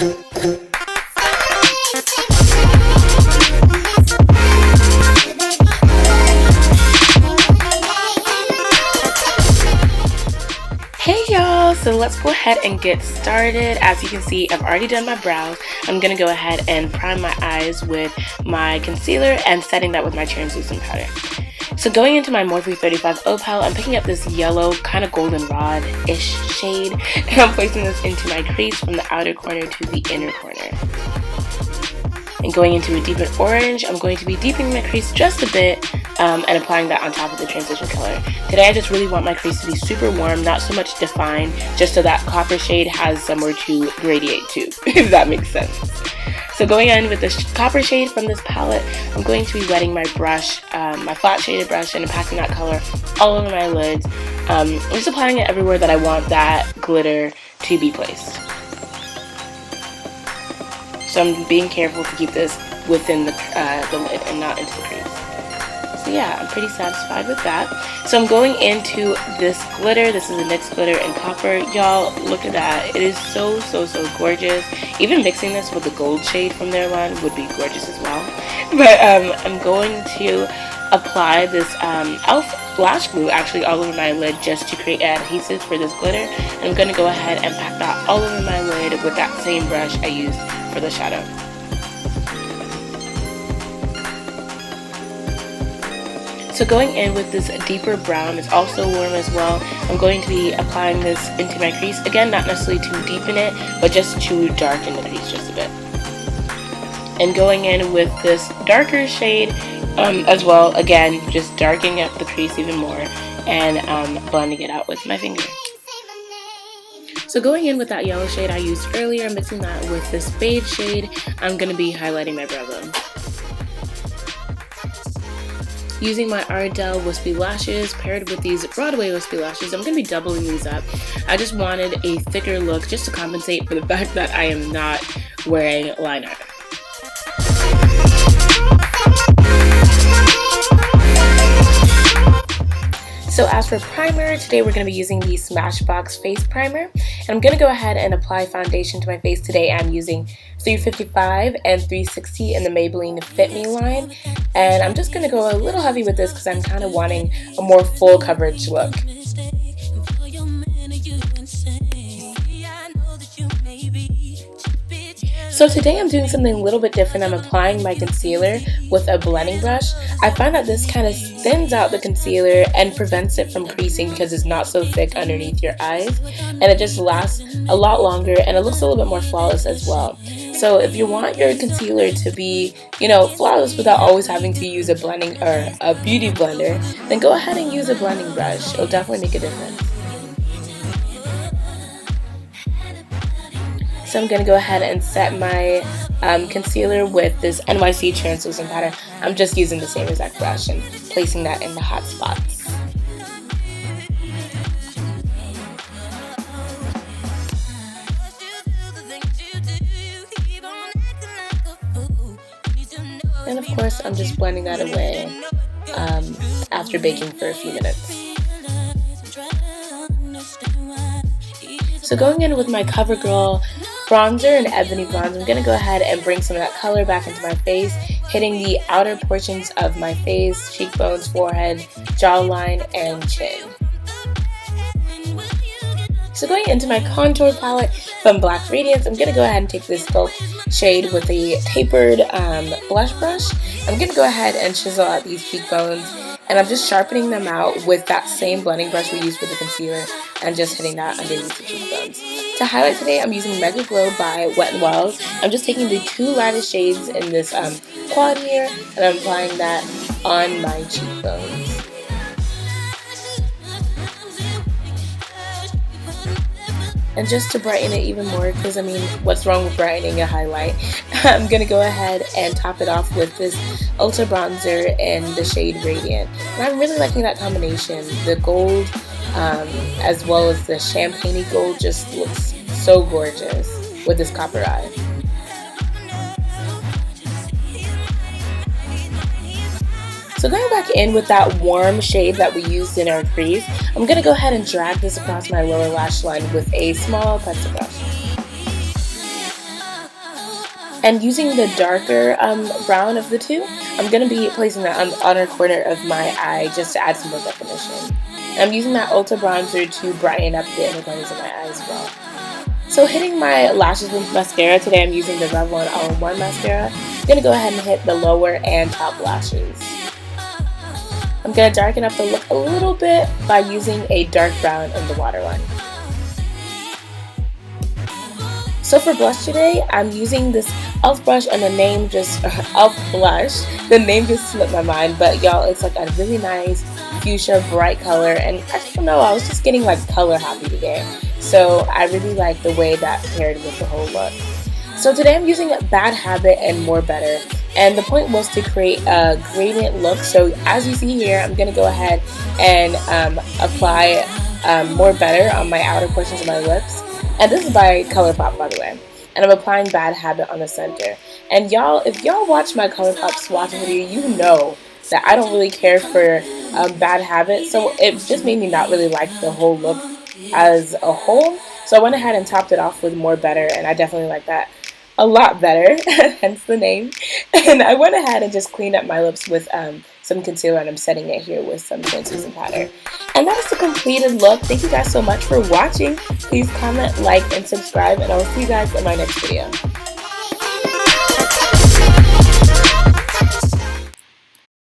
Hey y'all, so let's go ahead and get started. As you can see, I've already done my brows. I'm going to go ahead and prime my eyes with my concealer and setting that with my translucent powder. So going into my Morphe 35O palette, I'm picking up this yellow, kind of goldenrod-ish shade, and I'm placing this into my crease from the outer corner to the inner corner. And going into a deeper orange, I'm going to be deepening my crease just a bit and applying that on top of the transition color. Today I just really want my crease to be super warm, not so much defined, just so that copper shade has somewhere to radiate to, if that makes sense. So going in with the copper shade from this palette, I'm going to be wetting my brush, my flat shaded brush, and packing that color all over my lids. I'm just applying it everywhere that I want that glitter to be placed. So I'm being careful to keep this within the lid and not into the crease. So yeah, I'm pretty satisfied with that. So I'm going into this glitter. This is a NYX Glitter in Copper. Y'all, look at that. It is so gorgeous. Even mixing this with the gold shade from their line would be gorgeous as well. But I'm going to apply this e.l.f. lash glue actually all over my lid just to create an adhesive for this glitter. And I'm going to go ahead and pack that all over my lid with that same brush I used for the shadow. So going in with this deeper brown, it's also warm as well. I'm going to be applying this into my crease. Again, not necessarily to deepen it, but just to darken the crease just a bit. And going in with this darker shade as well, again, just darkening up the crease even more and blending it out with my finger. So going in with that yellow shade I used earlier, mixing that with this beige shade, I'm going to be highlighting my brow bone. Using my Ardell Whispy lashes paired with these Broadway Whispy lashes, I'm going to be doubling these up. I just wanted a thicker look just to compensate for the fact that I am not wearing line art. So as for primer, today we're going to be using the Smashbox Face Primer. And I'm going to go ahead and apply foundation to my face today. I'm using 355 and 360 in the Maybelline Fit Me line. And I'm just going to go a little heavy with this because I'm kind of wanting a more full coverage look. So today I'm doing something a little bit different. I'm applying my concealer with a blending brush. I find that this kind of thins out the concealer and prevents it from creasing because it's not so thick underneath your eyes, and it just lasts a lot longer and it looks a little bit more flawless as well. So if you want your concealer to be, flawless without always having to use a blending or a beauty blender, then go ahead and use a blending brush. It'll definitely make a difference. So I'm going to go ahead and set my concealer with this NYX translucent powder. I'm just using the same exact brush and placing that in the hot spots. And of course, I'm just blending that away after baking for a few minutes. So going in with my CoverGirl bronzer and Ebony bronzer, I'm going to go ahead and bring some of that color back into my face, hitting the outer portions of my face, cheekbones, forehead, jawline, and chin. So going into my contour palette from Black Radiance, I'm going to go ahead and take this Sculpt shade with a tapered blush brush. I'm going to go ahead and chisel out these cheekbones, and I'm just sharpening them out with that same blending brush we used with the concealer and just hitting that underneath the cheekbones. To highlight today, I'm using Mega Glow by Wet n Wild. I'm just taking the two lightest shades in this quad here, and I'm applying that on my cheekbones. And just to brighten it even more, because what's wrong with brightening a highlight? I'm going to go ahead and top it off with this Ulta bronzer in the shade Radiant. And I'm really liking that combination. The gold as well as the champagne-y gold just looks so gorgeous with this copper eye. So going back in with that warm shade that we used in our crease, I'm going to go ahead and drag this across my lower lash line with a small pencil brush. And using the darker brown of the two, I'm going to be placing that on the outer corner of my eye just to add some more definition. I'm using that Ulta bronzer to brighten up the inner corners of my eye as well. So hitting my lashes with mascara, today I'm using the Revlon All-in-One mascara. I'm going to go ahead and hit the lower and top lashes. I'm going to darken up the look a little bit by using a dark brown in the water one. So for blush today, I'm using this e.l.f. brush and the name just, e.l.f. blush. The name just slipped my mind, but y'all, it's like a really nice fuchsia bright color, and I just don't know, I was just getting like color happy today. So I really like the way that paired with the whole look. So today I'm using Bad Habit and More Better, and the point was to create a gradient look. So as you see here, I'm going to go ahead and apply More Better on my outer portions of my lips. And this is by ColourPop, by the way. And I'm applying Bad Habit on the center. And y'all, if y'all watch my ColourPop swatch video, you know that I don't really care for Bad Habit. So it just made me not really like the whole look as a whole. So I went ahead and topped it off with More Better, and I definitely like that a lot better, hence the name. And I went ahead and just cleaned up my lips with some concealer, and I'm setting it here with some translucent powder. And that is the completed look. Thank you guys so much for watching. Please comment, like, and subscribe, and I will see you guys in my next video.